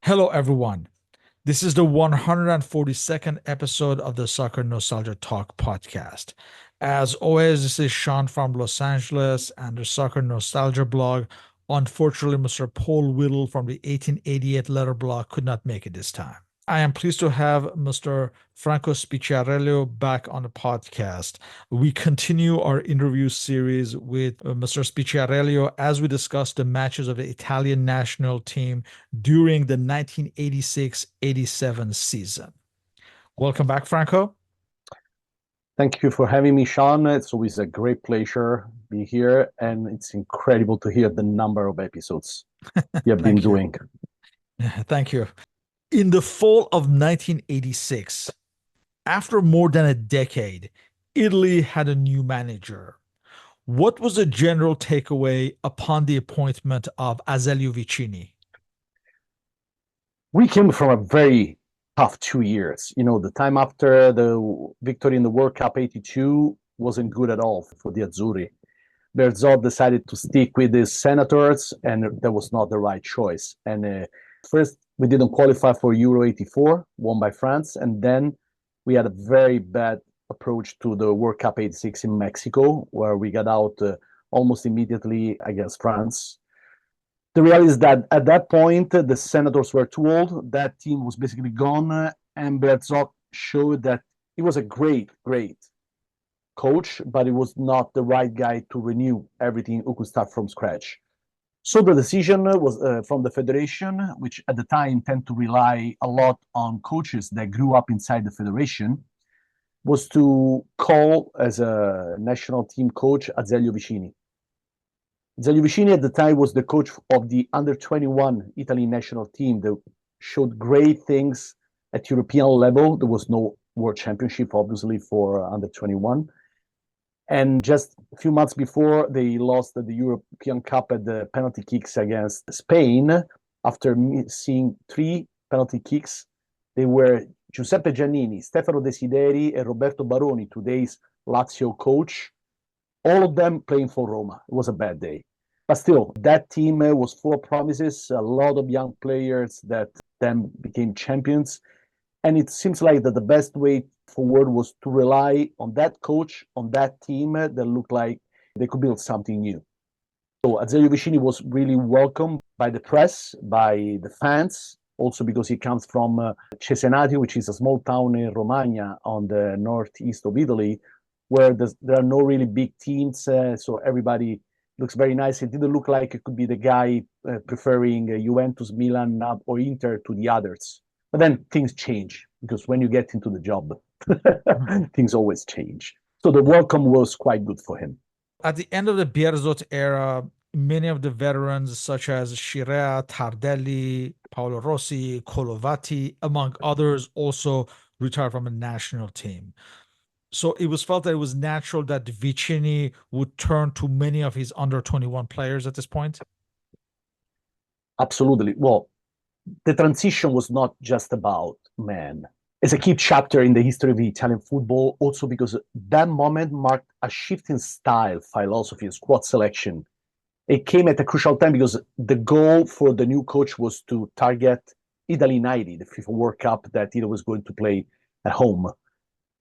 Hello, everyone. This is the 142nd episode of the Soccer Nostalgia Talk Podcast. As always, this is Sean from Los Angeles and the Soccer Nostalgia blog. Unfortunately, Mr. Paul Whittle from the 1888 letter blog could not make it this time. I am pleased to have Mr. Franco Spicciariello back on the podcast. We continue our interview series with Mr. Spicciariello as we discuss the matches of the Italian national team during the 1986-87 season. Welcome back, Franco. Thank you for having me, Sean. It's always a great pleasure to be here, and it's incredible to hear the number of episodes you have been doing. Thank you. In the fall of 1986, after more than a decade, Italy had a new manager. What was the general takeaway upon the appointment of Azeglio Vicini? We came from a very tough 2 years. The time after the victory in the World Cup 82 wasn't good at all for the Azzurri. Bearzot decided to stick with his senators, and that was not the right choice. And first, we didn't qualify for Euro 84, won by France, and then we had a very bad approach to the World Cup 86 in Mexico, where we got out almost immediately against France. The reality is that at that point, the senators were too old. That team was basically gone, and Bearzot showed that he was a great coach, but he was not the right guy to renew everything who could start from scratch. So the decision was from the federation, which at the time tend to rely a lot on coaches that grew up inside the federation, was to call as a national team coach Azeglio Vicini. Azeglio Vicini at the time was the coach of the under-21 Italy national team that showed great things at European level. There was no World Championship, obviously, for under-21. And just a few months before, they lost the European Cup at the penalty kicks against Spain. After seeing 3 penalty kicks, they were Giuseppe Giannini, Stefano Desideri, and Roberto Baroni, today's Lazio coach, all of them playing for Roma. It was a bad day. But still, that team was full of promises, a lot of young players that then became champions. And it seems like that the best way forward was to rely on that coach, on that team that looked like they could build something new. So Azeglio Vicini was really welcomed by the press, by the fans, also because he comes from Cesenatico, which is a small town in Romagna on the northeast of Italy, where there are no really big teams, so everybody looks very nice. It didn't look like it could be the guy preferring Juventus, Milan, or Inter to the others. But then things change, because when you get into the job, things always change. So the welcome was quite good for him. At the end of the Bearzot era, many of the veterans, such as Scirea, Tardelli, Paolo Rossi, Colovati, among others, also retired from the national team. So it was felt that it was natural that Vicini would turn to many of his under-21 players at this point. Absolutely. Well, the transition was not just about men. It's a key chapter in the history of Italian football, also because that moment marked a shift in style, philosophy, and squad selection. It came at a crucial time because the goal for the new coach was to target Italy 90, the FIFA World Cup that Italy was going to play at home.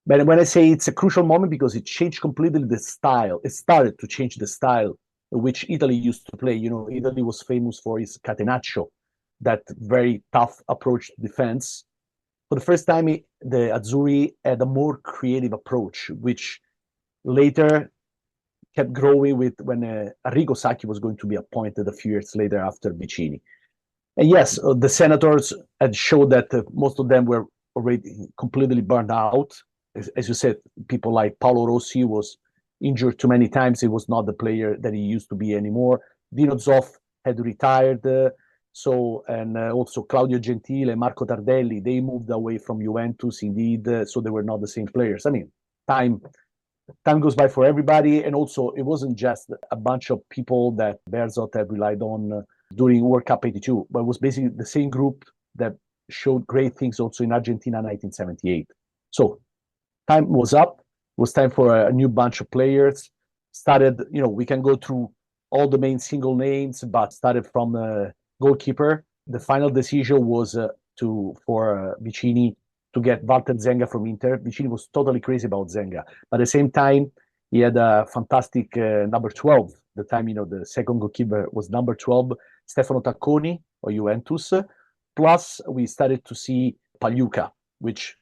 But when I say it's a crucial moment, because it changed completely the style. It started to change the style in which Italy used to play. Italy was famous for its catenaccio, that very tough approach to defense. For the first time, the Azzurri had a more creative approach, which later kept growing with when Arrigo Sacchi was going to be appointed a few years later after Vicini. And yes, the senators had showed that most of them were already completely burned out. As you said, people like Paolo Rossi was injured too many times. He was not the player that he used to be anymore. Dino Zoff had retired. And also Claudio Gentile, Marco Tardelli, they moved away from Juventus indeed. So they were not the same players. I mean, time goes by for everybody. And also, it wasn't just a bunch of people that Bearzot had relied on during World Cup 82, but it was basically the same group that showed great things also in Argentina 1978. So time was up. It was time for a new bunch of players. We can go through all the main single names, but started from the goalkeeper, The final decision was for Vicini to get Walter Zenga from Inter. Vicini was totally crazy about Zenga. But at the same time, he had a fantastic number 12. The time, the second goalkeeper was number 12, Stefano Tacconi of Juventus. Plus, we started to see Pagliuca, which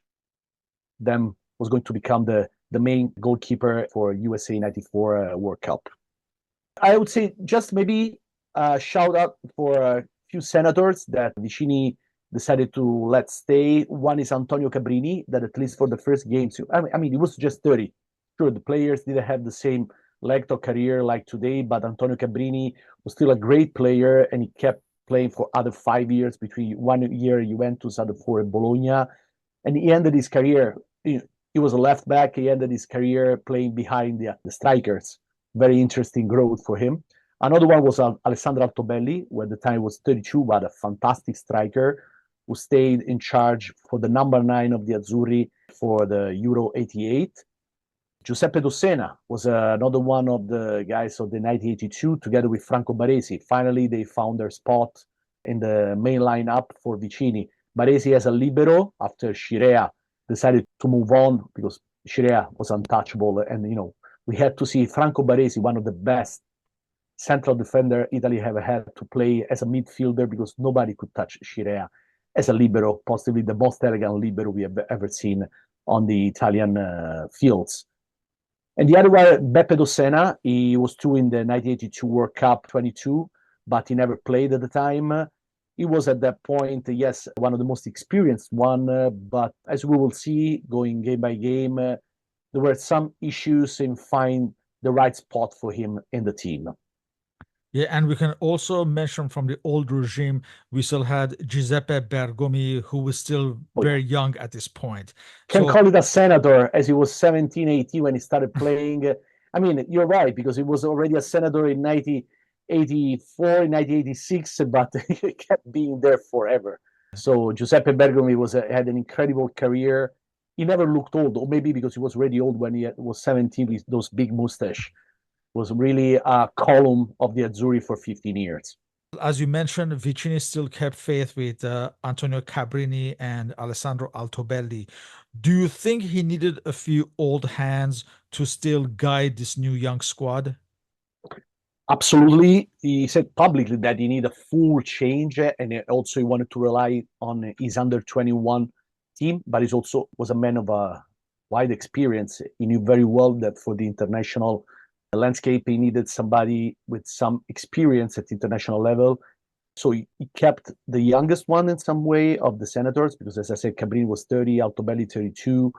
then was going to become the main goalkeeper for USA 94 World Cup. I would say just maybe a shout out for a few senators that Vicini decided to let stay. One is Antonio Cabrini, that at least for the first games, I mean, he was just 30. Sure, the players didn't have the same length of career like today, but Antonio Cabrini was still a great player, and he kept playing for other 5 years, between 1 year at Juventus, other 4 at Bologna. And he ended his career, he was a left back, he ended his career playing behind the strikers. Very interesting growth for him. Another one was Alessandro Altobelli, who at the time was 32, but a fantastic striker who stayed in charge for the number 9 of the Azzurri for the Euro 88. Giuseppe Dossena was another one of the guys of the 1982, together with Franco Baresi. Finally, they found their spot in the main lineup for Vicini. Baresi as a libero after Scirea decided to move on because Scirea was untouchable. And, we had to see Franco Baresi, one of the best central defender Italy ever had, to play as a midfielder because nobody could touch Scirea as a libero, possibly the most elegant libero we have ever seen on the Italian fields. And the other one, Beppe Dossena, he was too in the 1982 World Cup 22, but he never played at the time. He was at that point, yes, one of the most experienced one, but as we will see, going game by game, there were some issues in finding the right spot for him in the team. Yeah, and we can also mention from the old regime, we still had Giuseppe Bergomi, who was still very young at this point. Can call it a senator, as he was 17, 18 when he started playing. I mean, you're right, because he was already a senator in 1984, 1986, but he kept being there forever. So Giuseppe Bergomi had an incredible career. He never looked old, or maybe because he was already old when he was 17 with those big mustache. Was really a column of the Azzurri for 15 years. As you mentioned, Vicini still kept faith with Antonio Cabrini and Alessandro Altobelli. Do you think he needed a few old hands to still guide this new young squad? Absolutely. He said publicly that he needed a full change, and also he wanted to rely on his under 21 team, but he also was a man of a wide experience. He knew very well that for the international landscape, he needed somebody with some experience at international level. So he kept the youngest one in some way of the senators, because as I said, Cabrini was 30, Altobelli 32.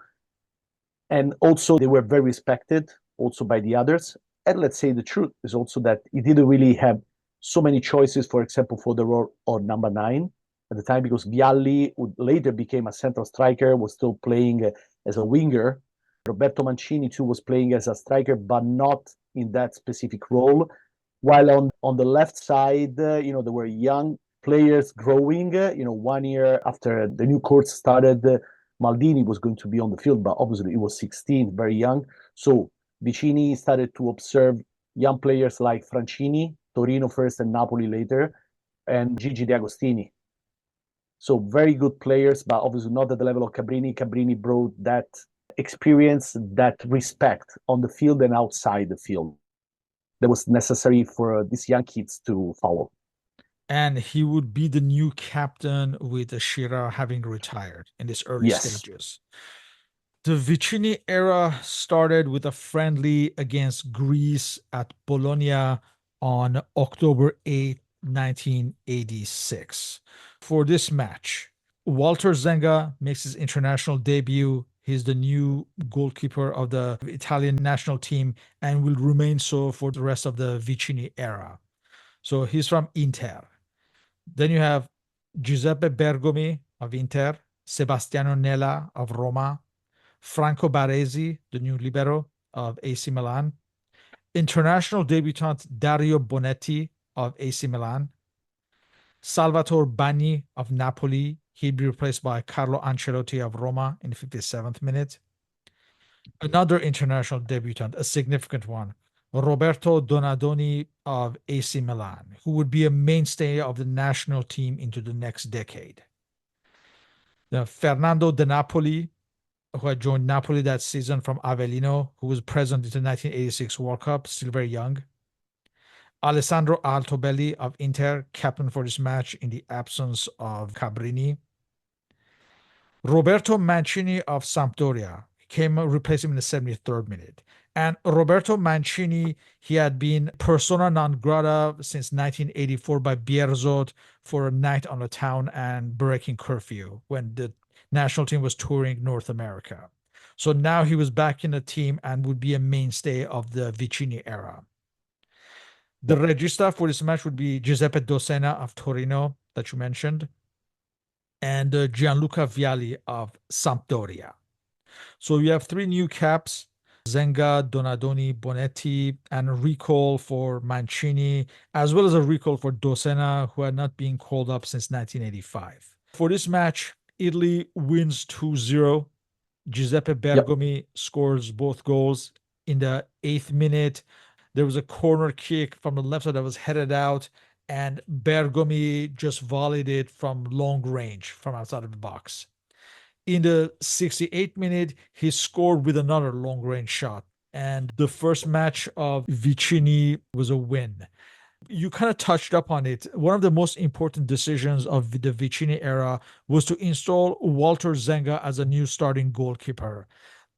And also they were very respected also by the others. And let's say the truth is also that he didn't really have so many choices, for example, for the role of number 9 at the time, because Vialli, who later became a central striker, was still playing as a winger. Roberto Mancini too was playing as a striker, but not in that specific role. While on the left side, there were young players growing. 1 year after the new court started, Maldini was going to be on the field, but obviously he was 16, very young. So Vicini started to observe young players like Francini, Torino first and Napoli later, and Gigi D'Agostini. So very good players, but obviously not at the level of Cabrini. Cabrini brought that experience, that respect on the field and outside the field that was necessary for these young kids to follow. And he would be the new captain with Scirea having retired in these early stages. The Vicini era started with a friendly against Greece at Bologna on October 8, 1986. For this match, Walter Zenga makes his international debut. He's the new goalkeeper of the Italian national team and will remain so for the rest of the Vicini era. So he's from Inter. Then you have Giuseppe Bergomi of Inter, Sebastiano Nella of Roma, Franco Baresi, the new libero of AC Milan, international debutant Dario Bonetti of AC Milan, Salvatore Bagni of Napoli. He'd be replaced by Carlo Ancelotti of Roma in the 57th minute. Another international debutant, a significant one, Roberto Donadoni of AC Milan, who would be a mainstay of the national team into the next decade. Fernando de Napoli, who had joined Napoli that season from Avellino, who was present in the 1986 World Cup, still very young. Alessandro Altobelli of Inter, captain for this match in the absence of Cabrini. Roberto Mancini of Sampdoria came replaced him in the 73rd minute. And Roberto Mancini, he had been persona non grata since 1984 by Beerzoth for a night on the town and breaking curfew when the national team was touring North America. So now he was back in the team and would be a mainstay of the Vicini era. The regista for this match would be Giuseppe Dossena of Torino, that you mentioned, and Gianluca Vialli of Sampdoria. So you have three new caps: Zenga, Donadoni, Bonetti, and a recall for Mancini, as well as a recall for Dossena, who had not been called up since 1985. For this match, Italy wins 2-0. Giuseppe Yep. Bergomi scores both goals in the 8th minute. There was a corner kick from the left side that was headed out, and Bergomi just volleyed it from long range from outside of the box. In the 68th minute, he scored with another long range shot. And the first match of Vicini was a win. You kind of touched up on it. One of the most important decisions of the Vicini era was to install Walter Zenga as a new starting goalkeeper.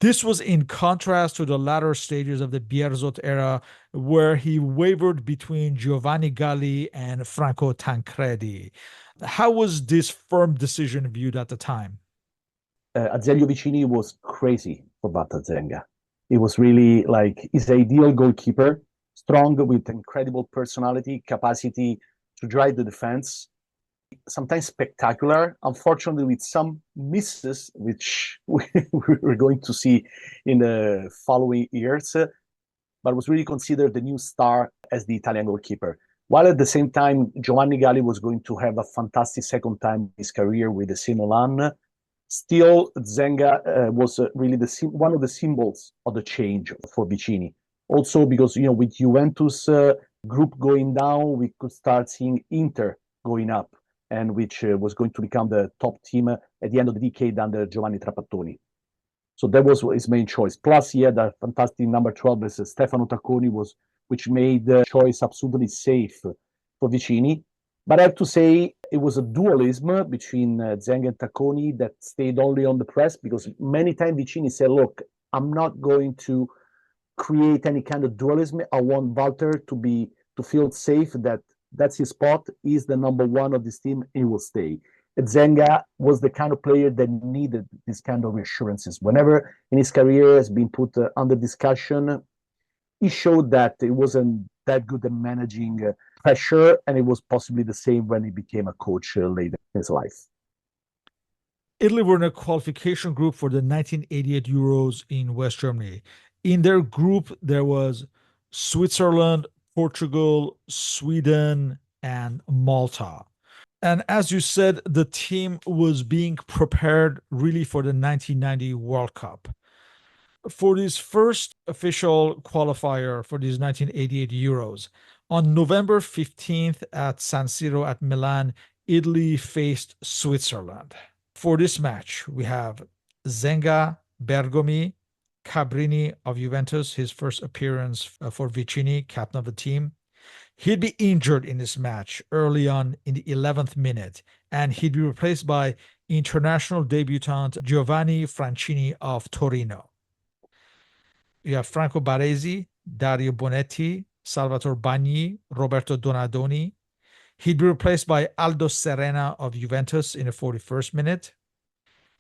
This was in contrast to the latter stages of the Beerzoth era, where he wavered between Giovanni Galli and Franco Tancredi. How was this firm decision viewed at the time? Azeglio Vicini was crazy for Battazenga. It was really like his ideal goalkeeper, strong with incredible personality, capacity to drive the defense, sometimes spectacular, unfortunately with some misses, which we're going to see in the following years, but was really considered the new star as the Italian goalkeeper. While at the same time, Giovanni Galli was going to have a fantastic second time in his career with the AC Milan. Still, Zenga was really one of the symbols of the change for Vicini. Also, because with Juventus group going down, we could start seeing Inter going up, and which was going to become the top team at the end of the decade under Giovanni Trapattoni. So that was his main choice. Plus, he had a fantastic number 12 as Stefano Tacconi, which made the choice absolutely safe for Vicini. But I have to say, it was a dualism between Zenga and Tacconi that stayed only on the press, because many times Vicini said, look, I'm not going to create any kind of dualism. I want Walter to feel safe that that's his spot. He's the number one of this team. He will stay. Zenga was the kind of player that needed this kind of reassurances. Whenever in his career has been put under discussion, he showed that it wasn't that good at managing pressure, and it was possibly the same when he became a coach later in his life. Italy were in a qualification group for the 1988 Euros in West Germany. In their group, there was Switzerland, Portugal, Sweden, and Malta. And as you said, the team was being prepared really for the 1990 World Cup. For this first official qualifier for these 1988 Euros, on November 15th at San Siro at Milan, Italy faced Switzerland. For this match, we have Zenga, Bergomi, Cabrini of Juventus, his first appearance for Vicini, captain of the team. He'd be injured in this match early on in the 11th minute, and he'd be replaced by international debutant Giovanni Francini of Torino. You have Franco Baresi, Dario Bonetti, Salvatore Bagni, Roberto Donadoni. He'd be replaced by Aldo Serena of Juventus in the 41st minute,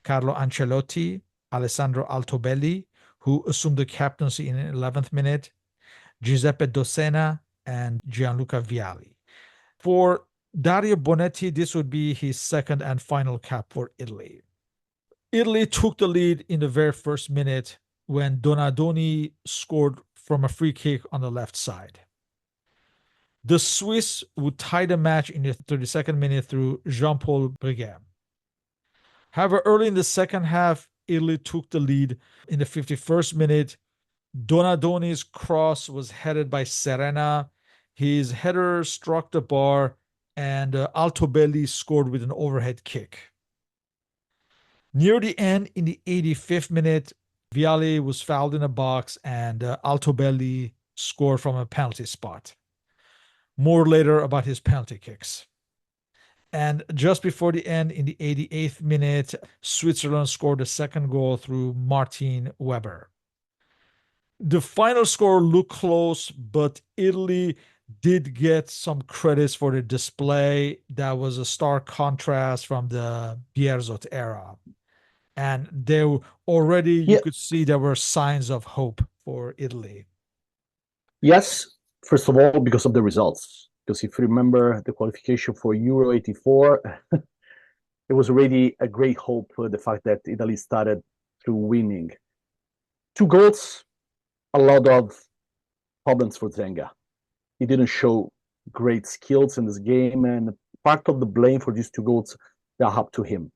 Carlo Ancelotti, Alessandro Altobelli, who assumed the captaincy in the 11th minute, Giuseppe Dossena, and Gianluca Vialli. For Dario Bonetti, this would be his second and final cap for Italy. Italy took the lead in the very first minute when Donadoni scored from a free kick on the left side. The Swiss would tie the match in the 32nd minute through Jean-Paul Breguet. However, early in the second half, Italy took the lead in the 51st minute. Donadoni's cross was headed by Serena. His header struck the bar, and Altobelli scored with an overhead kick. Near the end, in the 85th minute, Vialli was fouled in a box, and Altobelli scored from a penalty spot. More later about his penalty kicks. And just before the end, in the 88th minute, Switzerland scored the second goal through Martin Weber. The final score looked close, but Italy did get some credits for the display. That was a stark contrast from the Beerzoth era. And there already you Yeah, could see there were signs of hope for Italy. yes, first of all, because of the results. Because if you remember the qualification for Euro 84, it was already a great hope for the fact that Italy started through winning. 2 goals, a lot of problems for Zenga. He didn't show great skills in this game, and part of the blame for these 2 goals are up to him.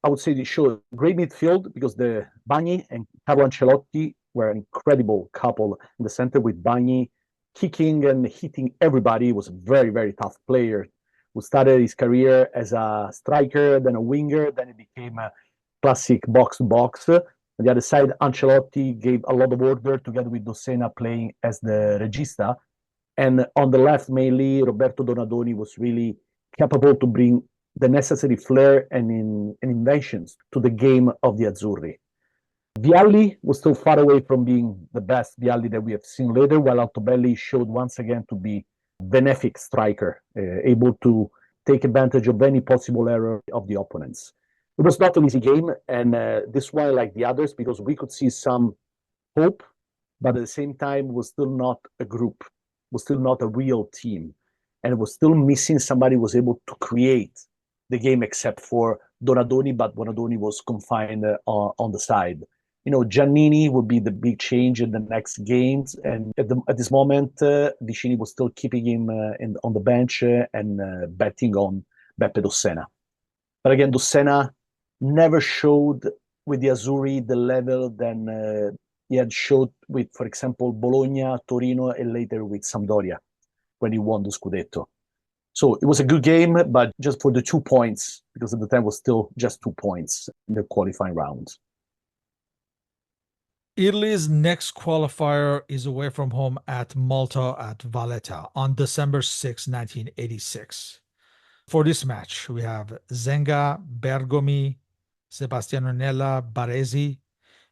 I would say they showed great midfield because the Bagni and Carlo Ancelotti were an incredible couple in the center with Bagni kicking and hitting everybody. He was a very, very tough player who started his career as a striker, then a winger, then he became a classic box to box. On the other side, Ancelotti gave a lot of order together with Dossena playing as the regista. And on the left, mainly, Roberto Donadoni was really capable to bring the necessary flair and inventions to the game of the Azzurri. Vialli was still far away from being the best Vialli that we have seen later, while Altobelli showed once again to be a benefic striker, able to take advantage of any possible error of the opponents. It was not an easy game, and this one, like the others, because we could see some hope, but at the same time, was still not a group, was still not a real team, and was still missing somebody who was able to create the game except for Donadoni, but Donadoni was confined on the side. Giannini would be the big change in the next games, and at this moment, Vicini was still keeping him on the bench and betting on Beppe Dossena. But again, Dossena never showed with the Azzurri the level that he had showed with, for example, Bologna, Torino, and later with Sampdoria when he won the Scudetto. So it was a good game, but just for the 2 points, because at the time was still just 2 points in the qualifying round. Italy's next qualifier is away from home at Malta at Valletta on December 6, 1986. For this match, we have Zenga, Bergomi, Sebastiano Nella, Baresi,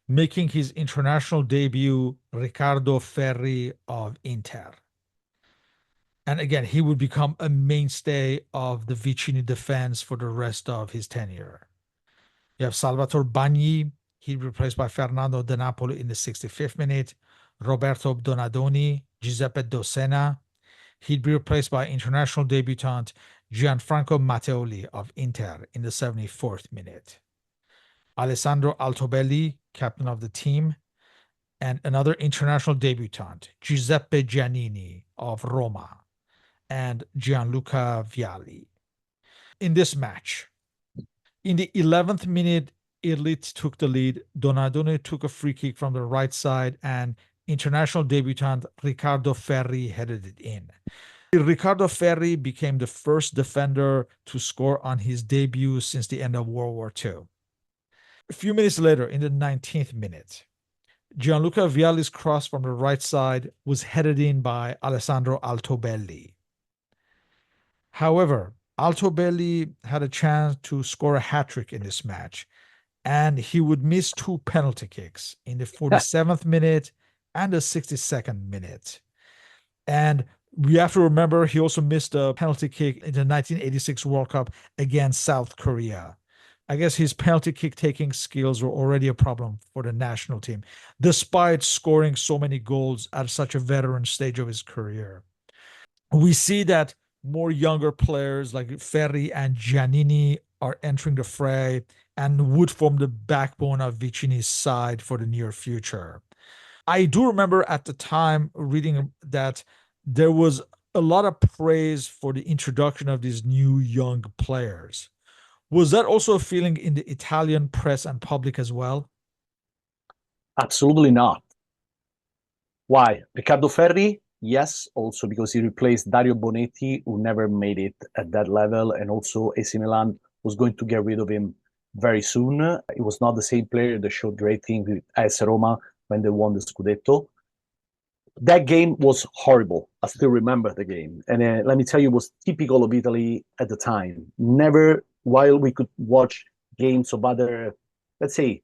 making his international debut, Riccardo Ferri of Inter. And again, he would become a mainstay of the Vicini defense for the rest of his tenure. You have Salvatore Bagni, he replaced by Fernando De Napoli in the 65th minute, Roberto Donadoni, Giuseppe Dossena. He'd be replaced by international debutant Gianfranco Matteoli of Inter in the 74th minute. Alessandro Altobelli, captain of the team, and another international debutant, Giuseppe Giannini of Roma, and Gianluca Vialli. In this match, in the 11th minute, Italy took the lead. Donadoni took a free kick from the right side, and international debutant Riccardo Ferri headed it in. Riccardo Ferri became the first defender to score on his debut since the end of World War II. A few minutes later, in the 19th minute, Gianluca Vialli's cross from the right side was headed in by Alessandro Altobelli. However, Altobelli had a chance to score a hat-trick in this match, and he would miss 2 penalty kicks in the 47th minute and the 62nd minute. And we have to remember he also missed a penalty kick in the 1986 World Cup against South Korea. I guess his penalty kick taking skills were already a problem for the national team, despite scoring so many goals at such a veteran stage of his career. We see that more younger players like Ferri and Giannini are entering the fray and would form the backbone of Vicini's side for the near future. I do remember at the time reading that there was a lot of praise for the introduction of these new young players. Was that also a feeling in the Italian press and public as well? Absolutely not. Why? Riccardo Ferri, yes, also because he replaced Dario Bonetti, who never made it at that level, and also AC Milan was going to get rid of him very soon. It was not the same player that showed great things with AS Roma when they won the Scudetto. That game was horrible. I still remember the game. And let me tell you, it was typical of Italy at the time. Never, while we could watch games of other, let's say,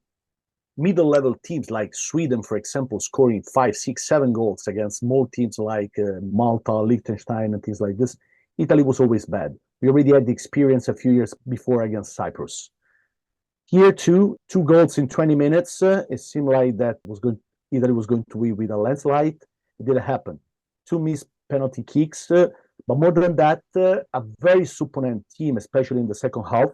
middle level teams like Sweden, for example, scoring 5, 6, 7 goals against small teams like Malta, Liechtenstein, and things like this, Italy was always bad. We already had the experience a few years before against Cyprus. Here, too, 2 goals in 20 minutes. It seemed like Italy was going to win with a landslide. It didn't happen. 2 missed penalty kicks. But more than that, a very supponent team, especially in the second half,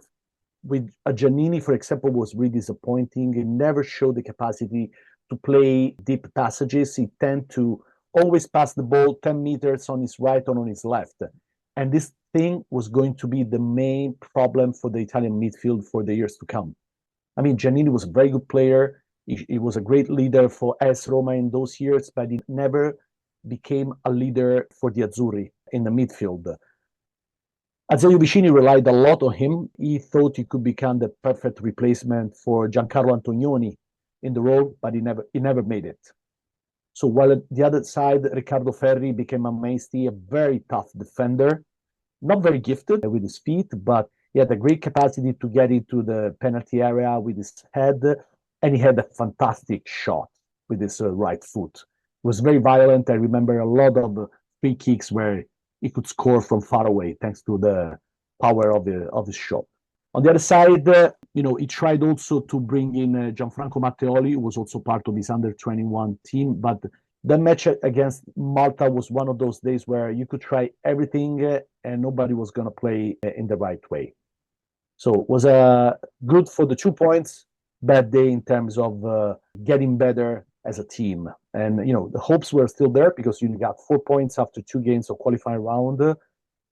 with Giannini, for example, was really disappointing. He never showed the capacity to play deep passages. He tended to always pass the ball 10 meters on his right or on his left. And this thing was going to be the main problem for the Italian midfield for the years to come. I mean, Giannini was a very good player. He was a great leader for AS Roma in those years, but he never became a leader for the Azzurri in the midfield. Azeglio Vicini relied a lot on him. He thought he could become the perfect replacement for Giancarlo Antonioni in the role, but he never made it. So while at the other side, Riccardo Ferri became a mainstay, a very tough defender, not very gifted with his feet, but he had a great capacity to get into the penalty area with his head, and he had a fantastic shot with his right foot. It was very violent. I remember a lot of free kicks where he could score from far away thanks to the power of his shot. On the other side, he tried also to bring in Gianfranco Matteoli, who was also part of his under-21 team, but the match against Malta was one of those days where you could try everything and nobody was going to play in the right way. So it was good for the 2 points, bad day in terms of getting better as a team. And, the hopes were still there because you got 4 points after 2 games of qualifying round,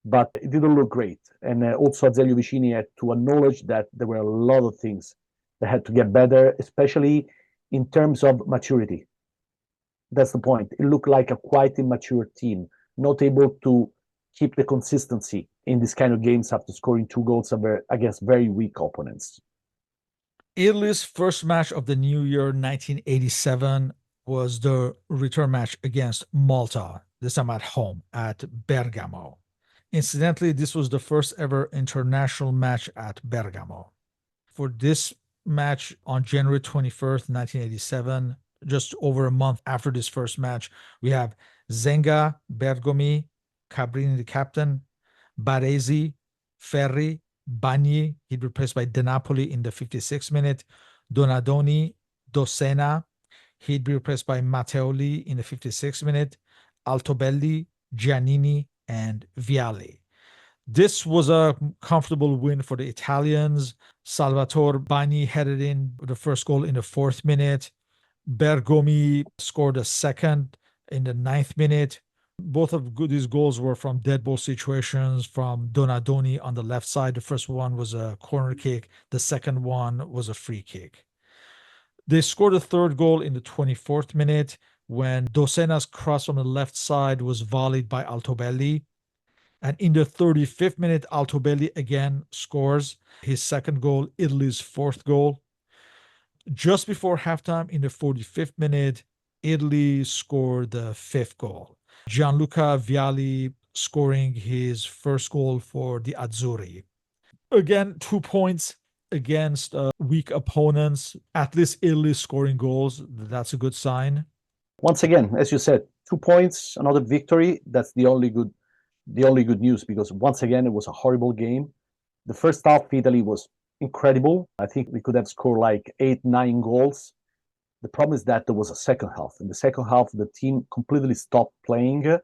but it didn't look great. And also Azeglio Vicini had to acknowledge that there were a lot of things that had to get better, especially in terms of maturity. That's the point. It looked like a quite immature team, not able to keep the consistency in this kind of games after scoring 2 goals against very weak opponents. Italy's first match of the new year, 1987, was the return match against Malta, this time at home at Bergamo. Incidentally, this was the first ever international match at Bergamo. For this match on January 21st, 1987, just over a month after this first match, we have Zenga, Bergomi, Cabrini, the captain, Baresi, Ferri, Bagni, he'd replaced by De Napoli in the 56th minute, Donadoni, Dosena, he'd be replaced by Matteoli in the 56th minute, Altobelli, Giannini, and Vialli. This was a comfortable win for the Italians. Salvatore Bagni headed in the first goal in the 4th minute. Bergomi scored a second in the 9th minute. Both of these goals were from dead ball situations from Donadoni on the left side. The first one was a corner kick. The second one was a free kick. They scored a third goal in the 24th minute when Dosena's cross from the left side was volleyed by Altobelli. And in the 35th minute, Altobelli again scores his second goal, Italy's 4th goal. Just before halftime, in the 45th minute, Italy scored the 5th goal. Gianluca Vialli scoring his first goal for the Azzurri. Again, 2 points against weak opponents. At least Italy scoring goals. That's a good sign. Once again, as you said, 2 points, another victory. That's the only good news because once again it was a horrible game. The first half, Italy was incredible. I think we could have scored like 8, 9 goals. The problem is that there was a second half. In the second half, the team completely stopped playing.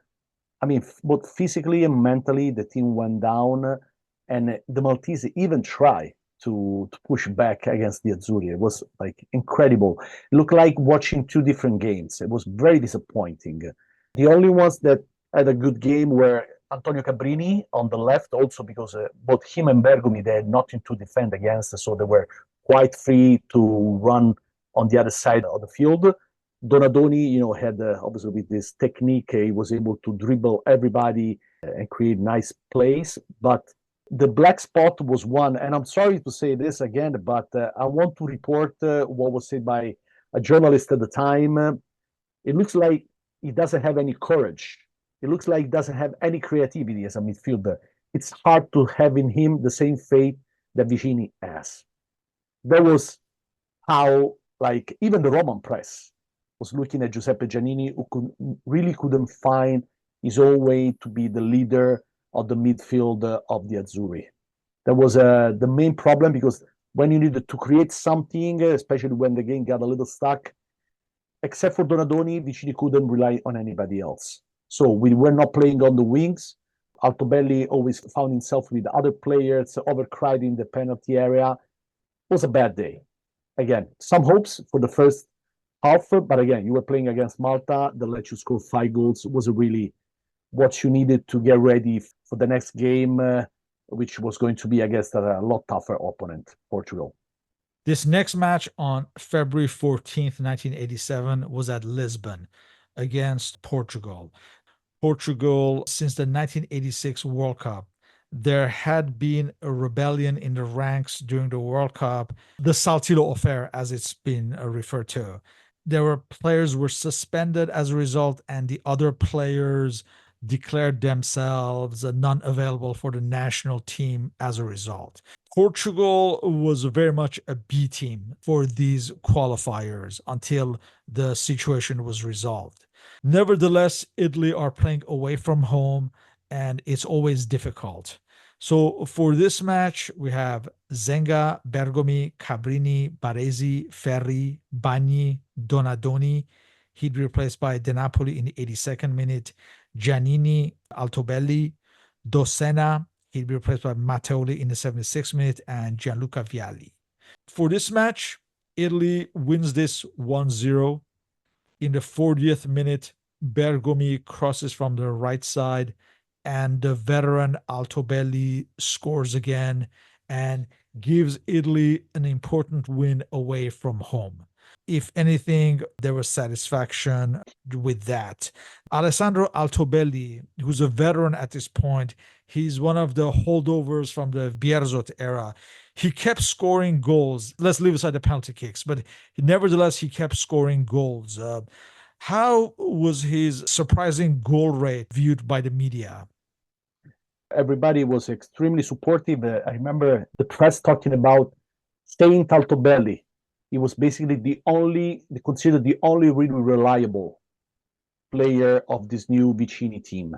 I mean, both physically and mentally, the team went down, and the Maltese even tried to push back against the Azzurri. It was like incredible. It looked like watching 2 different games. It was very disappointing. The only ones that had a good game were Antonio Cabrini on the left, also because both him and Bergomi, they had nothing to defend against, so they were quite free to run on the other side of the field. Donadoni, had obviously with this technique, he was able to dribble everybody and create nice plays. But the black spot was one, and I'm sorry to say this again, but I want to report what was said by a journalist at the time. It looks like he doesn't have any courage. It looks like he doesn't have any creativity as a midfielder. It's hard to have in him the same fate that Vicini has. That was how, like, even the Roman press was looking at Giuseppe Giannini, who really couldn't find his own way to be the leader of the midfield of the Azzurri. That was the main problem, because when you needed to create something, especially when the game got a little stuck, except for Donadoni, Vicini couldn't rely on anybody else. So we were not playing on the wings. Altobelli always found himself with other players, overcried in the penalty area. It was a bad day. Again, some hopes for the first half, but again, you were playing against Malta that let you score 5 goals. Wasn't really what you needed to get ready for the next game, which was going to be against a lot tougher opponent, Portugal. This next match on February 14th, 1987, was at Lisbon against Portugal. Portugal, since the 1986 World Cup, there had been a rebellion in the ranks during the World Cup, the Saltillo affair, as it's been referred to. There were players were suspended as a result, and the other players declared themselves non-available for the national team as a result. Portugal was very much a B team for these qualifiers until the situation was resolved. Nevertheless, Italy are playing away from home, and it's always difficult. So for this match, we have Zenga, Bergomi, Cabrini, Baresi, Ferri, Bagni, Donadoni. He'd be replaced by De Napoli in the 82nd minute. Giannini, Altobelli, Dosena. He'd be replaced by Matteoli in the 76th minute, and Gianluca Vialli. For this match, Italy wins this 1-0. In the 40th minute, Bergomi crosses from the right side, and the veteran Altobelli scores again and gives Italy an important win away from home. If anything, there was satisfaction with that. Alessandro Altobelli, who's a veteran at this point, he's one of the holdovers from the Bearzot era. He kept scoring goals. Let's leave aside the penalty kicks, but nevertheless, he kept scoring goals. How was his surprising goal rate viewed by the media? Everybody was extremely supportive. I remember the press talking about Saint Altobelli. He was basically considered the only really reliable player of this new Vicini team.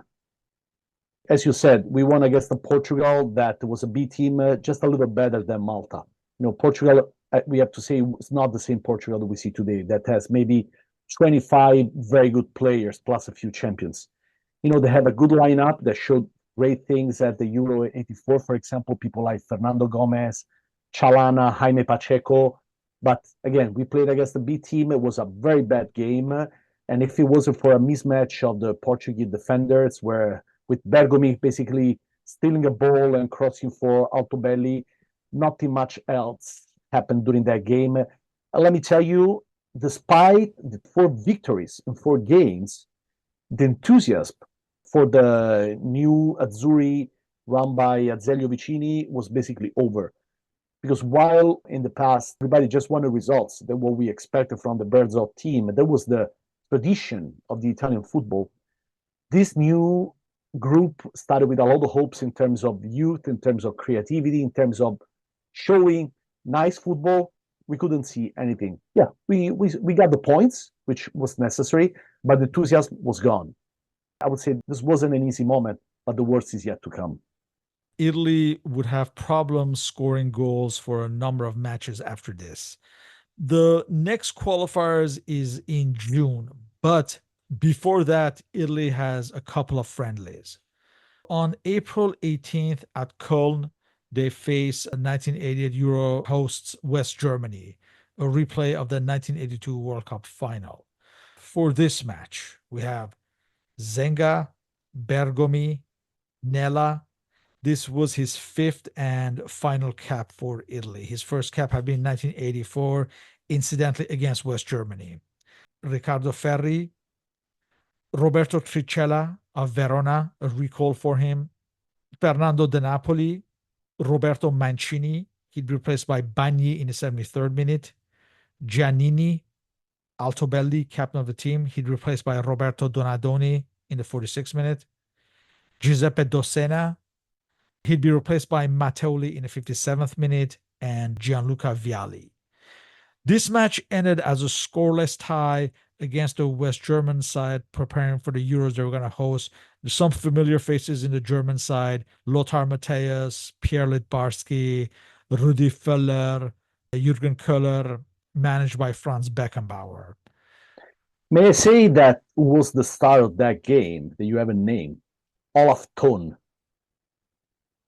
As you said, we won against Portugal that was a B team, just a little better than Malta. Portugal, we have to say, it's not the same Portugal that we see today, that has maybe 25 very good players plus a few champions. They have a good lineup that showed great things at the Euro 84, for example, people like Fernando Gomez, Chalana, Jaime Pacheco. But again, we played against the B team. It was a very bad game. And if it wasn't for a mismatch of the Portuguese defenders, where with Bergomi basically stealing a ball and crossing for Altobelli, nothing much else happened during that game. Let me tell you, despite the 4 victories in 4 games, the enthusiasm for the new Azzurri run by Azeglio Vicini was basically over. Because while in the past everybody just wanted results, that what we expected from the Bearzot team, that was the tradition of the Italian football, this new group started with a lot of hopes in terms of youth, in terms of creativity, in terms of showing nice football. We couldn't see anything. Yeah, we got the points, which was necessary, but the enthusiasm was gone. I would say this wasn't an easy moment, but the worst is yet to come. Italy would have problems scoring goals for a number of matches after this. The next qualifiers is in June, but before that, Italy has a couple of friendlies. On April 18th at Köln, they face a 1988 Euro hosts West Germany, a replay of the 1982 World Cup final. For this match, we have Zenga, Bergomi, Nella. This was his 5th and final cap for Italy. His first cap had been 1984, incidentally against West Germany. Riccardo Ferri, Roberto Tricella of Verona, a recall for him, Fernando De Napoli, Roberto Mancini, he'd be replaced by Bagni in the 73rd minute, Giannini, Altobelli, captain of the team, he'd be replaced by Roberto Donadoni in the 46th minute, Giuseppe Dossena, he'd be replaced by Matteoli in the 57th minute, and Gianluca Vialli. This match ended as a scoreless tie against the West German side preparing for the Euros they were going to host. There's some familiar faces in the German side: Lothar Matthäus, Pierre Littbarski, Rudi Völler, Jürgen Köhler, managed by Franz Beckenbauer. May I say that was the star of that game that you haven't named? Olaf Thon.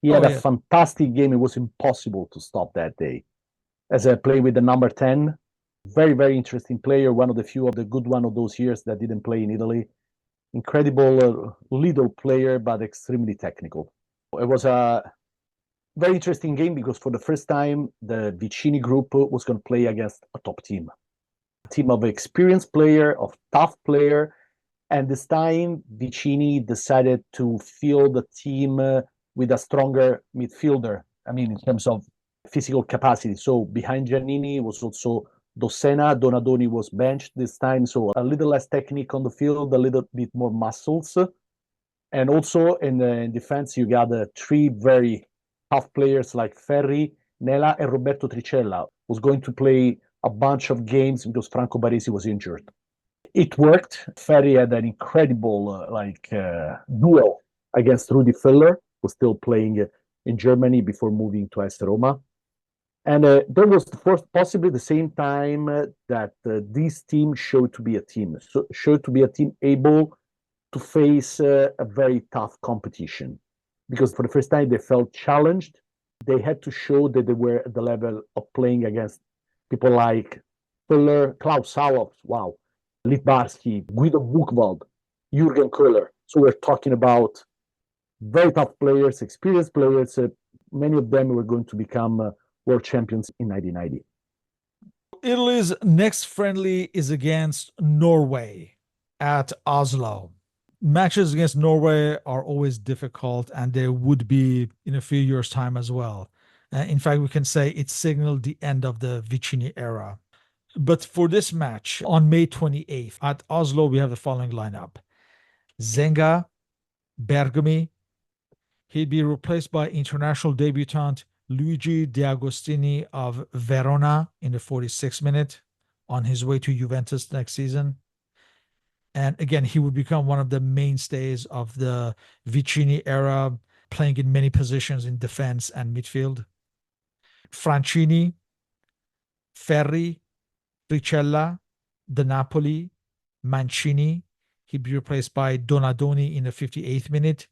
He had a fantastic game. It was impossible to stop that day. As I play with the number 10, very, very interesting player, one of the few of the good one of those years that didn't play in Italy. Incredible little player, but extremely technical. It was a very interesting game because for the first time, the Vicini group was going to play against a top team. A team of experienced player, of tough player. And this time, Vicini decided to field the team with a stronger midfielder. I mean, in terms of physical capacity. So behind Giannini was also Dossena. Donadoni was benched this time, so a little less technique on the field, a little bit more muscles. And also in defense, you got three very tough players like Ferri, Nela, and Roberto Tricella, who's going to play a bunch of games because Franco Baresi was injured. It worked. Ferri had an incredible duel against Rudi Völler, who's still playing in Germany before moving to AS Roma. And there was possibly the same time that this team showed to be a team, showed to be a team able to face a very tough competition. Because for the first time, they felt challenged. They had to show that they were at the level of playing against people like Völler, Klaus Sauer, wow, Littbarski, Guido Buchwald, Jürgen Köhler. So we're talking about very tough players, experienced players. Many of them were going to become world champions in 1990. Italy's next friendly is against Norway at Oslo. Matches against Norway are always difficult, and they would be in a few years' time as well. In fact, we can say it signaled the end of the Vicini era. But for this match on May 28th at Oslo, we have the following lineup: Zenga, Bergami. He'd be replaced by international debutant Luigi D'Agostini of Verona in the 46th minute on his way to Juventus next season. And again, he would become one of the mainstays of the Vicini era, playing in many positions in defense and midfield. Francini, Ferri, Ricella, De Napoli, Mancini. He'd be replaced by Donadoni in the 58th minute.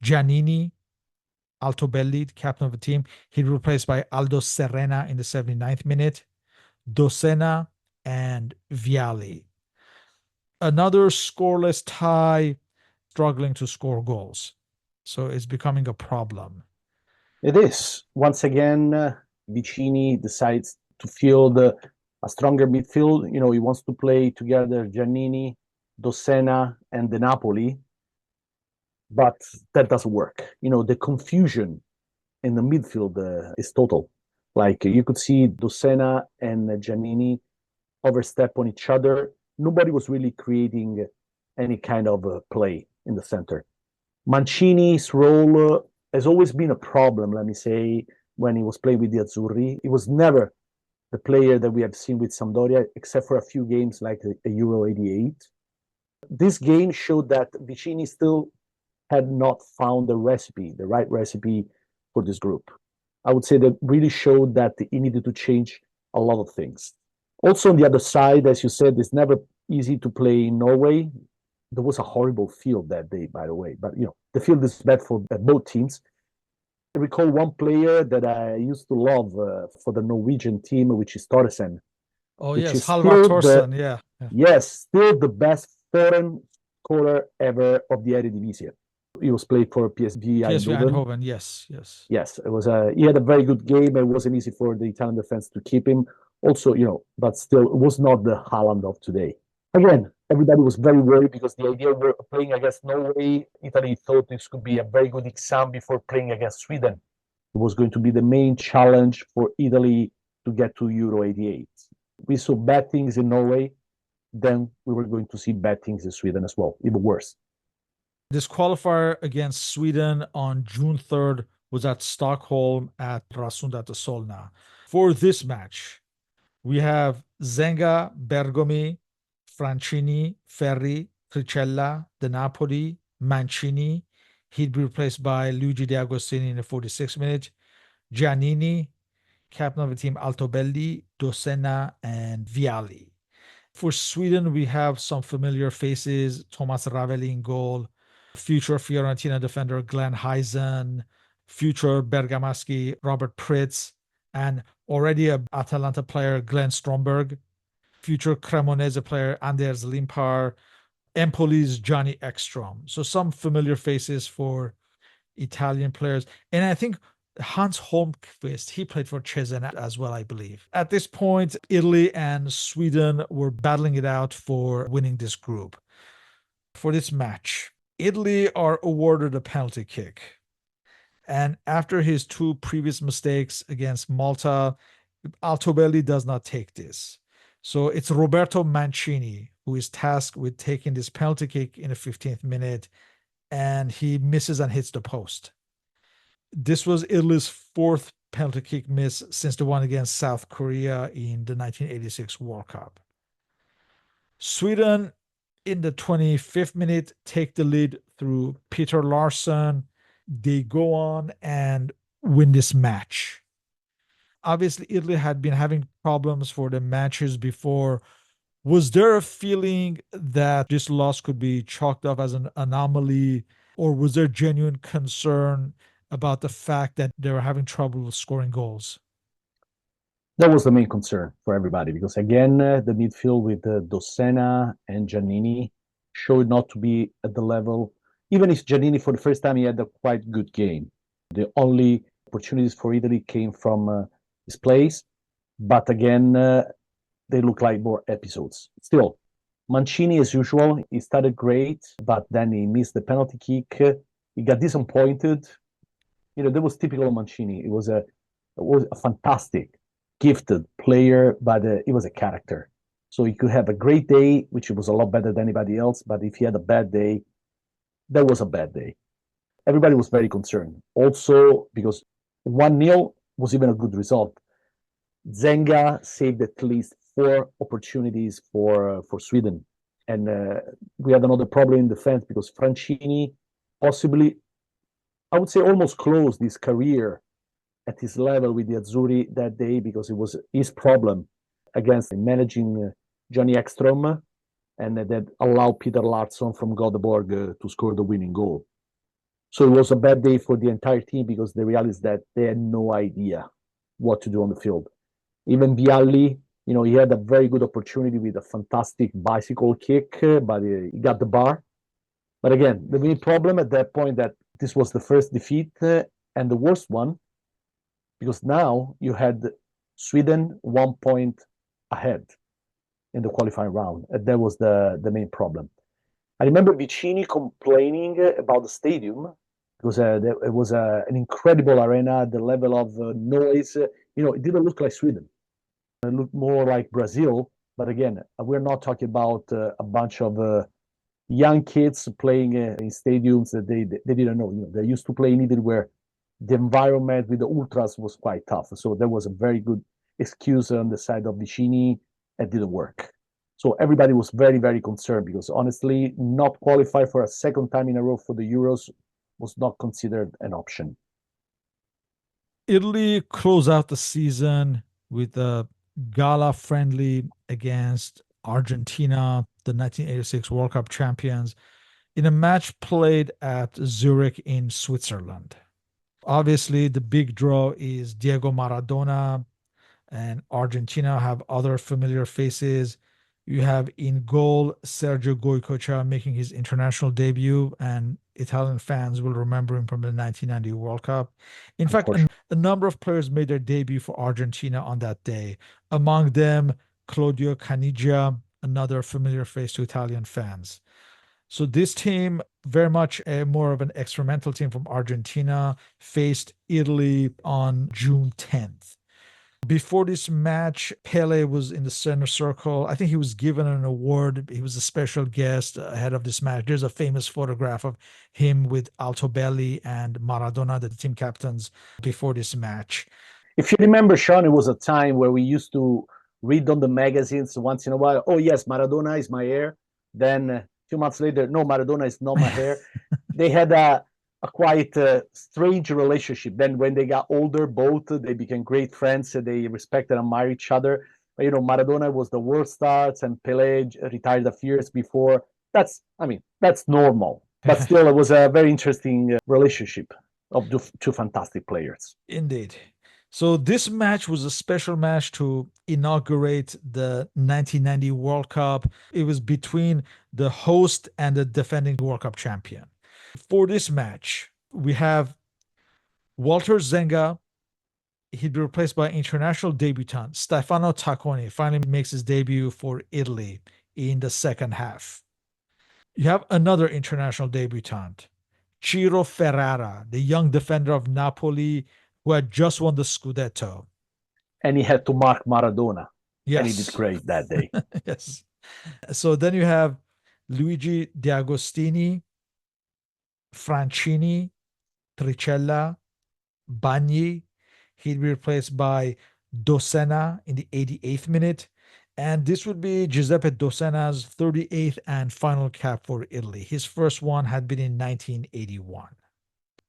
Giannini, Altobelli, captain of the team. He'd be replaced by Aldo Serena in the 79th minute. Dossena and Vialli. Another scoreless tie, struggling to score goals. So it's becoming a problem. It is. Once again, Vicini decides to field a stronger midfield. You know, he wants to play together Giannini, Dossena, and De Napoli. But that doesn't work. You know, the confusion in the midfield is total. Like you could see Dossena and Giannini overstep on each other. Nobody was really creating any kind of play in the center. Mancini's role has always been a problem, let me say, when he was playing with the Azzurri. He was never the player that we have seen with Sampdoria, except for a few games like the Euro 88. This game showed that Vicini still had not found the right recipe for this group. I would say that really showed that he needed to change a lot of things. Also, on the other side, as you said, it's never easy to play in Norway. There was a horrible field that day, by the way, but you know, the field is bad for both teams. I recall one player that I used to love for the Norwegian team, which is Thoresen. Oh, which yes, is Halvard still Thorsen, yeah. Yes, still the best foreign scorer ever of the Eredivisie. He was played for PSV Eindhoven, yes. Yes, it was he had a very good game. It wasn't easy for the Italian defense to keep him. Also, you know, but still, it was not the Haaland of today. Again, everybody was very worried because the idea of playing against Norway, Italy thought this could be a very good exam before playing against Sweden. It was going to be the main challenge for Italy to get to Euro 88. We saw bad things in Norway, then we were going to see bad things in Sweden as well, even worse. This qualifier against Sweden on June 3rd was at Stockholm at Rasunda de Solna. For this match, we have Zenga, Bergomi, Francini, Ferri, Tricella, De Napoli, Mancini. He'd be replaced by Luigi De Agostini in the 46th minute. Giannini, captain of the team Altobelli, Dosenna, and Vialli. For Sweden, we have some familiar faces: Thomas Ravelli in goal, future Fiorentina defender Glenn Heisen, future Bergamaschi Robert Pritz, and already a Atalanta player Glenn Stromberg, future Cremonese player Anders Limpar, Empoli's Johnny Ekstrom. So some familiar faces for Italian players. And I think Hans Holmqvist, he played for Cesena as well, I believe. At this point, Italy and Sweden were battling it out for winning this group. For this match, Italy are awarded a penalty kick. And after his two previous mistakes against Malta, Altobelli does not take this. So it's Roberto Mancini who is tasked with taking this penalty kick in the 15th minute, and he misses and hits the post. This was Italy's fourth penalty kick miss since the one against South Korea in the 1986 World Cup. Sweden, in the 25th minute, take the lead through Peter Larsson. They go on and win this match. Obviously, Italy had been having problems for the matches before. Was there a feeling that this loss could be chalked up as an anomaly, or was there genuine concern about the fact that they were having trouble scoring goals? That was the main concern for everybody because, again, the midfield with Dossena and Giannini showed not to be at the level. Even if Giannini, for the first time, he had a quite good game. The only opportunities for Italy came from his plays, but again, they look like more episodes. Still, Mancini, as usual, he started great, but then he missed the penalty kick. He got disappointed. That was typical of Mancini. It was a fantastic, gifted player, but he was a character. So he could have a great day, which was a lot better than anybody else. But if he had a bad day, that was a bad day. Everybody was very concerned. Also, because 1-0 was even a good result. Zenga saved at least 4 opportunities for Sweden. And we had another problem in defense because Francini possibly, I would say, almost closed his career at his level with the Azzurri that day because it was his problem against managing Johnny Ekstrom, and that allowed Peter Larsson from Göteborg to score the winning goal. So it was a bad day for the entire team because they realized that they had no idea what to do on the field. Even Vialli, he had a very good opportunity with a fantastic bicycle kick, but he got the bar. But again, the main problem at that point that this was the first defeat and the worst one, because now you had Sweden 1 point ahead in the qualifying round. And that was the main problem. I remember Vicini complaining about the stadium because it was an incredible arena, the level of noise. It didn't look like Sweden. It looked more like Brazil. But again, we're not talking about a bunch of young kids playing in stadiums that they didn't know. They used to play in Italy where the environment with the ultras was quite tough. So there was a very good excuse on the side of Vicini. It didn't work. So everybody was very, very concerned because honestly, not qualify for a second time in a row for the Euros was not considered an option. Italy closed out the season with a gala friendly against Argentina, the 1986 World Cup champions, in a match played at Zurich in Switzerland. Obviously, the big draw is Diego Maradona, and Argentina have other familiar faces. You have in goal Sergio Goycochea making his international debut, and Italian fans will remember him from the 1990 World Cup. In fact, a number of players made their debut for Argentina on that day. Among them, Claudio Caniggia, another familiar face to Italian fans. So this team, very much more of an experimental team from Argentina, faced Italy on June 10th. Before this match, Pele was in the center circle. I think he was given an award. He was a special guest ahead of this match. There's a famous photograph of him with Altobelli and Maradona, the team captains, before this match. If you remember, Sean, it was a time where we used to read on the magazines once in a while, oh, yes, Maradona is my heir. Then a few months later, no, Maradona is not my heir. They had a quite strange relationship. Then when they got older, both, they became great friends. They respect and admire each other. But, you know, Maradona was the world star and Pelé retired a few years before. That's normal. But still, it was a very interesting relationship of two fantastic players. Indeed. So this match was a special match to inaugurate the 1990 World Cup. It was between the host and the defending World Cup champion. For this match, we have Walter Zenga. He'd be replaced by international debutant Stefano Tacconi. Finally makes his debut for Italy in the second half. You have another international debutant, Ciro Ferrara, the young defender of Napoli who had just won the Scudetto. And he had to mark Maradona. Yes. And he did great that day. Yes. So then you have Luigi D'Agostini, Francini, Tricella, Bagni. He'd be replaced by Dossena in the 88th minute. And this would be Giuseppe Dossena's 38th and final cap for Italy. His first one had been in 1981.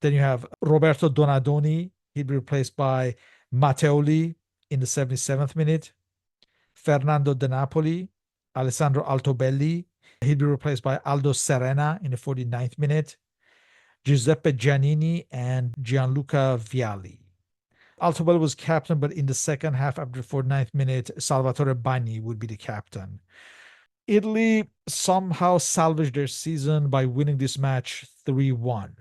Then you have Roberto Donadoni. He'd be replaced by Matteoli in the 77th minute. Fernando De Napoli, Alessandro Altobelli. He'd be replaced by Aldo Serena in the 49th minute. Giuseppe Giannini and Gianluca Vialli. Altobelli was captain, but in the second half, after the 49th minute, Salvatore Bagni would be the captain. Italy somehow salvaged their season by winning this match 3-1.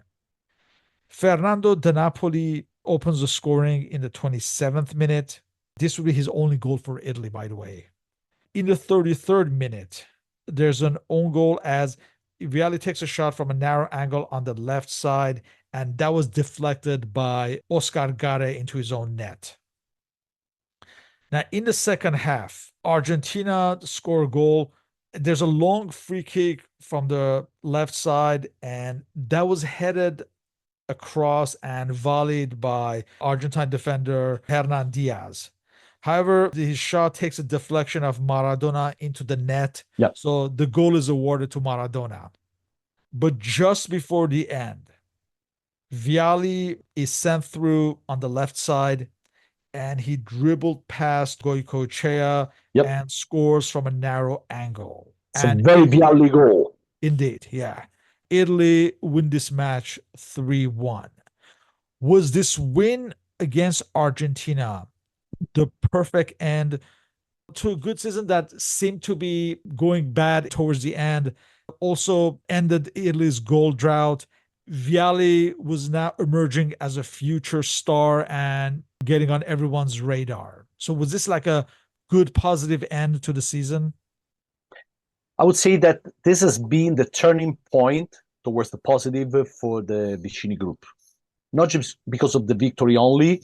Fernando De Napoli opens the scoring in the 27th minute. This would be his only goal for Italy, by the way. In the 33rd minute, there's an own goal as Vialli takes a shot from a narrow angle on the left side, and that was deflected by Oscar Gare into his own net. Now, in the second half, Argentina score a goal. There's a long free kick from the left side, and that was headed across and volleyed by Argentine defender Hernan Diaz. However, his shot takes a deflection of Maradona into the net. Yep. So the goal is awarded to Maradona. But just before the end, Vialli is sent through on the left side, and he dribbled past Goicoechea and scores from a narrow angle. It's a very Vialli goal. Indeed, yeah. Italy win this match 3-1. Was this win against Argentina the perfect end to a good season that seemed to be going bad towards the end? Also ended Italy's goal drought. Vialli was now emerging as a future star and getting on everyone's radar. So was this like a good positive end to the season? I would say that this has been the turning point towards the positive for the Vicini group. Not just because of the victory only,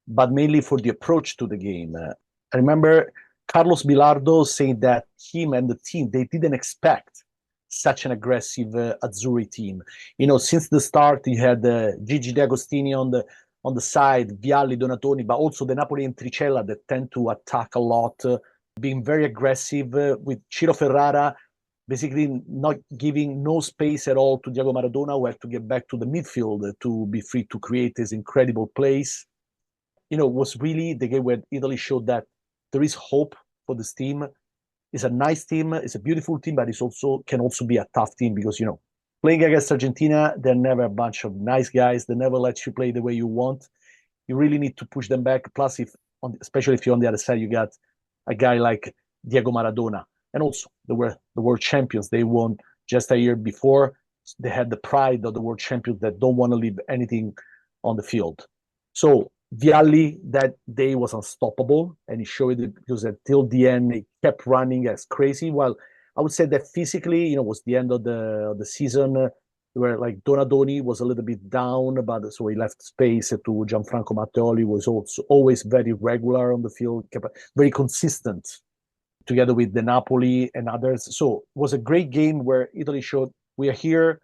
but mainly for the approach to the game. I remember Carlos Bilardo saying that him and the team, they didn't expect such an aggressive Azzurri team. You know, since the start, you had Gigi D'Agostini on the side, Vialli, Donatoni, but also the Napoli and Tricella that tend to attack a lot, being very aggressive with Ciro Ferrara, basically not giving no space at all to Diego Maradona, who had to get back to the midfield to be free to create his incredible plays. You know, was really the game where Italy showed that there is hope for this team. It's a nice team, it's a beautiful team, but it's also can also be a tough team because, you know, playing against Argentina, they're never a bunch of nice guys. They never let you play the way you want. You really need to push them back. Plus, especially if you're on the other side, you got a guy like Diego Maradona. And also, they were the world champions. They won just a year before. They had the pride of the world champions that don't want to leave anything on the field. So Vialli that day was unstoppable, and he showed it because until the end he kept running as crazy. While I would say that physically, was the end of the season where like Donadoni was a little bit down, but so he left space to Gianfranco Matteoli, was also always very regular on the field, very consistent together with the Napoli and others. So it was a great game where Italy showed we are here,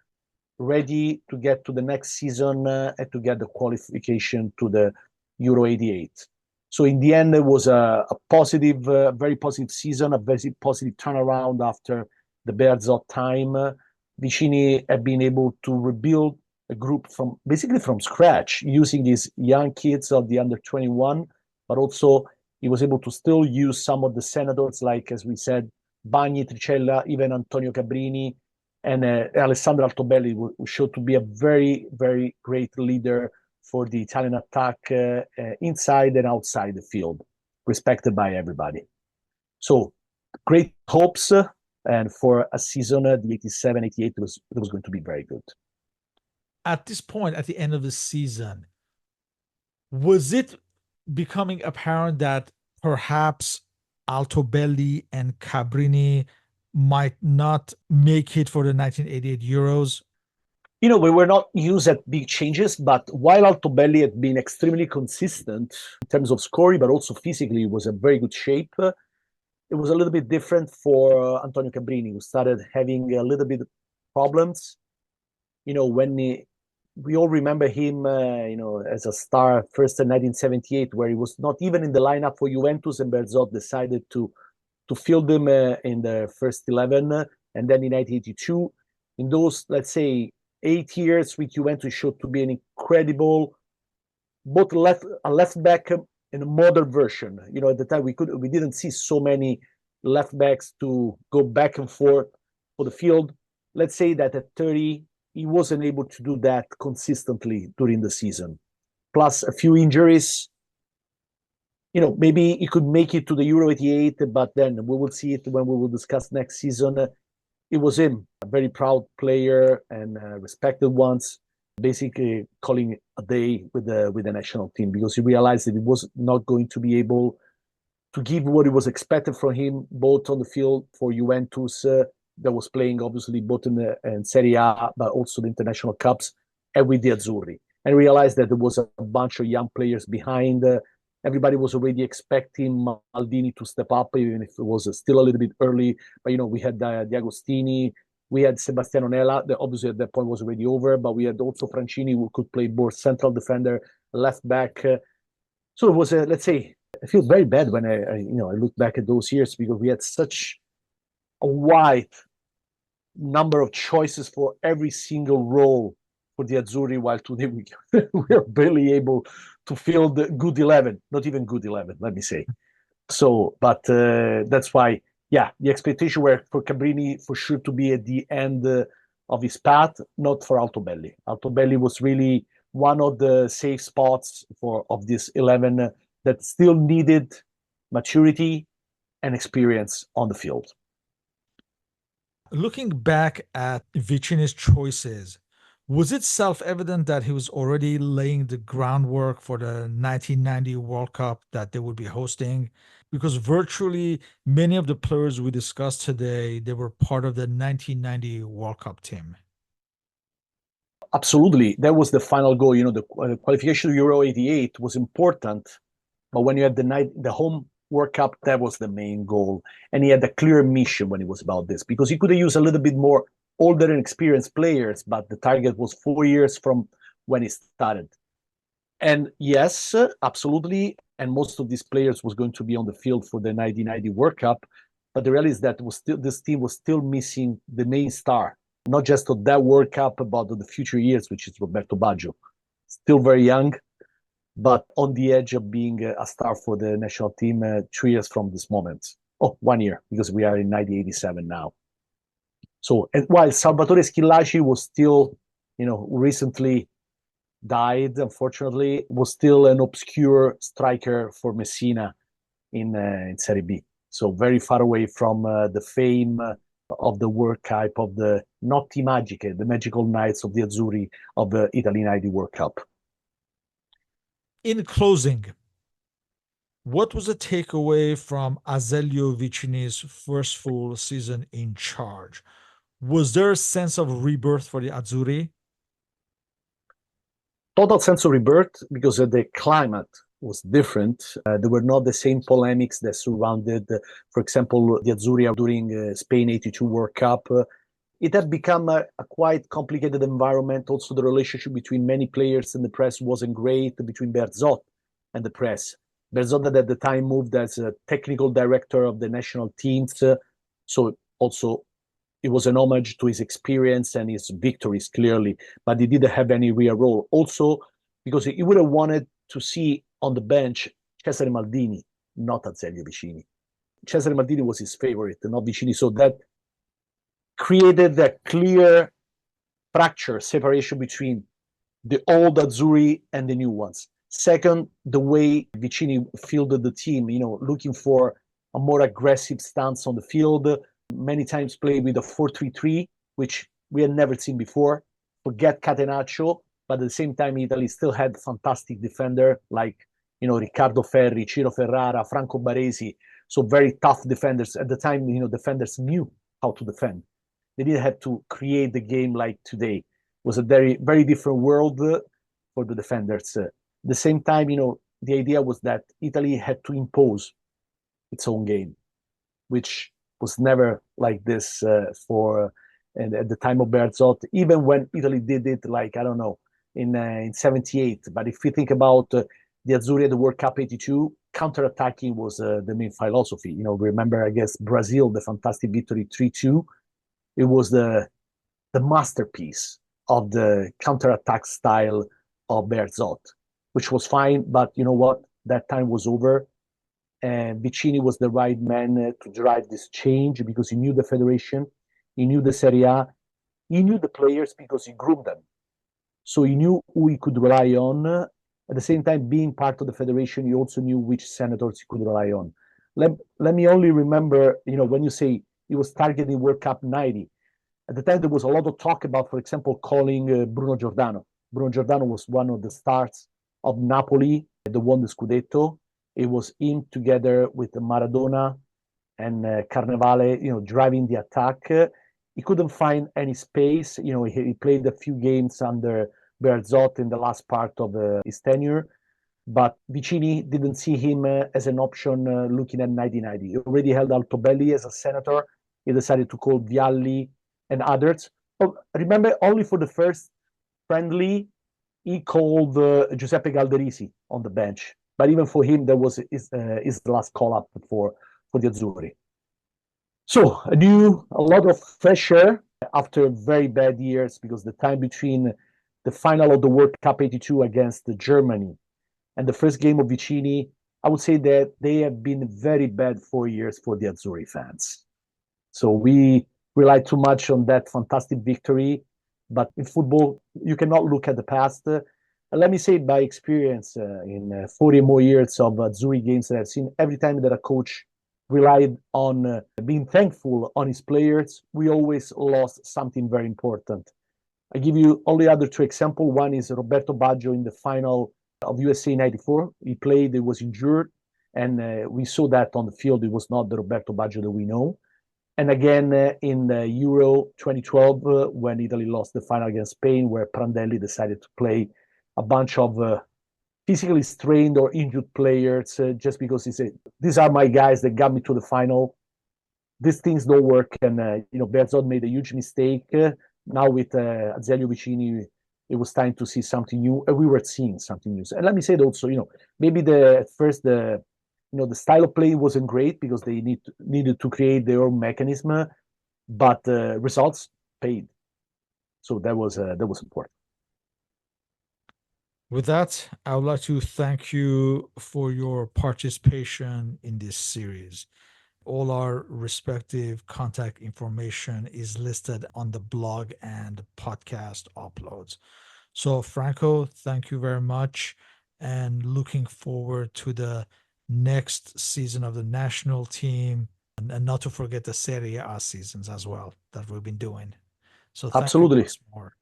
ready to get to the next season and to get the qualification to the Euro 88. So in the end, it was a positive, very positive season, a very positive turnaround after the Berzot time. Vicini had been able to rebuild a group from basically from scratch using these young kids of the under 21, but also he was able to still use some of the senators, like, as we said, Bagni, Tricella, even Antonio Cabrini, and Alessandro Altobelli, who showed to be a very, very great leader for the Italian attack inside and outside the field, respected by everybody. So great hopes, and for a season, the 87-88 was going to be very good. At this point, at the end of the season, was it becoming apparent that perhaps Altobelli and Cabrini might not make it for the 1988 Euros? We were not used at big changes, but while Altobelli had been extremely consistent in terms of scoring, but also physically was in very good shape, it was a little bit different for Antonio Cabrini, who started having a little bit of problems. When we all remember him, as a star first in 1978, where he was not even in the lineup for Juventus, and Berzot decided to field him in the first 11. And then in 1982, in those, let's say, 8 years with Juventus, showed to be an incredible, both a left back and a modern version. At the time we didn't see so many left backs to go back and forth for the field. Let's say that at 30, he wasn't able to do that consistently during the season. Plus a few injuries. Maybe he could make it to the Euro 88, but then we will see it when we will discuss next season. It was him, a very proud player and respected ones, basically calling a day with the national team because he realized that he was not going to be able to give what it was expected from him, both on the field for Juventus, that was playing obviously both in Serie A, but also the international cups, and with the Azzurri. And realized that there was a bunch of young players behind. Everybody was already expecting Maldini to step up, even if it was still a little bit early. But, we had D'Agostini, we had Sebastiano Nella, that obviously at that point was already over, but we had also Francini, who could play both central defender, left back. So it was, let's say, I feel very bad when I look back at those years because we had such a wide number of choices for every single role for the Azzurri, while today we are barely able to field the good 11, not even good 11, let me say. So, but that's why, the expectation were for Cabrini for sure to be at the end of his path, not for Altobelli. Altobelli was really one of the safe spots of this 11 that still needed maturity and experience on the field. Looking back at Vicini's choices, was it self-evident that he was already laying the groundwork for the 1990 World Cup that they would be hosting? Because virtually many of the players we discussed today, they were part of the 1990 World Cup team. Absolutely. That was the final goal. The qualification to Euro 88 was important, but when you had the home World Cup, that was the main goal. And he had a clear mission when it was about this, because he could have used a little bit more older and experienced players, but the target was 4 years from when he started. And yes, absolutely. And most of these players was going to be on the field for the 1990 World Cup. But the reality is that this team was still missing the main star, not just of that World Cup, but of the future years, which is Roberto Baggio. Still very young, but on the edge of being a star for the national team 3 years from this moment. Oh, 1 year, because we are in 1987 now. So, and while Salvatore Schillaci was still, recently died, unfortunately, was still an obscure striker for Messina in Serie B. So very far away from the fame of the World Cup, of the Notti Magiche, the magical nights of the Azzurri of the Italy 90 World Cup. In closing, what was the takeaway from Azeglio Vicini's first full season in charge? Was there a sense of rebirth for the Azzurri? Total sense of rebirth because the climate was different. There were not the same polemics that surrounded, for example, the Azzurri during Spain 82 World Cup. It had become a quite complicated environment. Also, the relationship between many players and the press wasn't great between Berzot and the press. Berzot at the time moved as a technical director of the national teams. So also it was an homage to his experience and his victories, clearly, but he didn't have any real role. Also, because he would have wanted to see on the bench Cesare Maldini, not Azeglio Vicini. Cesare Maldini was his favorite, not Vicini. So that created a clear fracture, separation between the old Azzurri and the new ones. Second, the way Vicini fielded the team, looking for a more aggressive stance on the field, many times played with a 4-3-3, which we had never seen before. Forget Catenaccio, but at the same time, Italy still had fantastic defender like, Riccardo Ferri, Ciro Ferrara, Franco Baresi. So very tough defenders. At the time, defenders knew how to defend. They didn't have to create the game like today. It was a very, very different world for the defenders. At the same time, the idea was that Italy had to impose its own game, which was never like this and at the time of Berzot, even when Italy did it, like, I don't know, in 78. But if you think about the Azzurri at the World Cup 82, counter-attacking was the main philosophy. Remember, I guess, Brazil, the fantastic victory 3-2. It was the masterpiece of the counter-attack style of Berzot, which was fine. But you know what? That time was over. And Vicini was the right man to drive this change because he knew the federation, he knew the Serie A, he knew the players because he groomed them. So he knew who he could rely on. At the same time, being part of the federation, he also knew which senators he could rely on. Let me only remember, when you say he was targeting World Cup 90, at the time there was a lot of talk about, for example, calling Bruno Giordano. Bruno Giordano was one of the stars of Napoli that won the Scudetto. It was him together with Maradona and Carnevale, driving the attack. He couldn't find any space. He played a few games under Berzot in the last part of his tenure, but Vicini didn't see him as an option looking at 1990. He already held Altobelli as a senator. He decided to call Vialli and others. Oh, remember, only for the first friendly, he called Giuseppe Galderisi on the bench. But even for him, that was his last call up for the Azzurri. So a lot of fresh air after very bad years because the time between the final of the World Cup 82 against Germany and the first game of Vicini, I would say that they have been very bad 4 years for the Azzurri fans. So we rely too much on that fantastic victory. But in football, you cannot look at the past. Let me say by experience, in 40 more years of Azzurri games that I've seen, every time that a coach relied on being thankful on his players, we always lost something very important. I give you only other two examples. One is Roberto Baggio in the final of USA 94. He played, he was injured, and we saw that on the field. It was not the Roberto Baggio that we know. And again, in the Euro 2012, when Italy lost the final against Spain, where Prandelli decided to play a bunch of physically strained or injured players just because he said, these are my guys that got me to the final. These things don't work. And, Berzot made a huge mistake. Now with Azeglio Vicini, it was time to see something new. And we were seeing something new. And let me say that also, maybe the style of play wasn't great because they needed to create their own mechanism, but results paid. So that was important. With that, I would like to thank you for your participation in this series. All our respective contact information is listed on the blog and podcast uploads. So, Franco, thank you very much. And looking forward to the next season of the national team. And not to forget the Serie A seasons as well that we've been doing. So, thank you Absolutely. once more.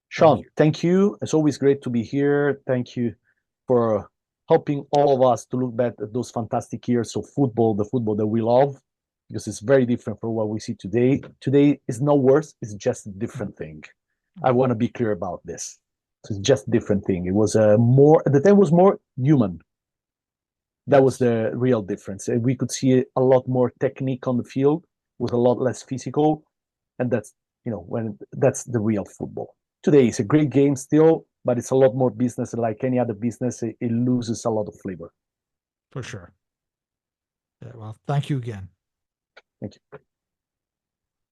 Sean, thank you. It's always great to be here. Thank you for helping all of us to look back at those fantastic years of football, the football that we love, because it's very different from what we see today. Today is no worse, it's just a different thing. I want to be clear about this. So it's just a different thing. It was more, at the time, was more human. That was the real difference. We could see a lot more technique on the field, was a lot less physical, and that's when that's the real football. Today it's a great game still, but it's a lot more business. Like any other business, it loses a lot of flavor. For sure. Yeah, well, thank you again. Thank you.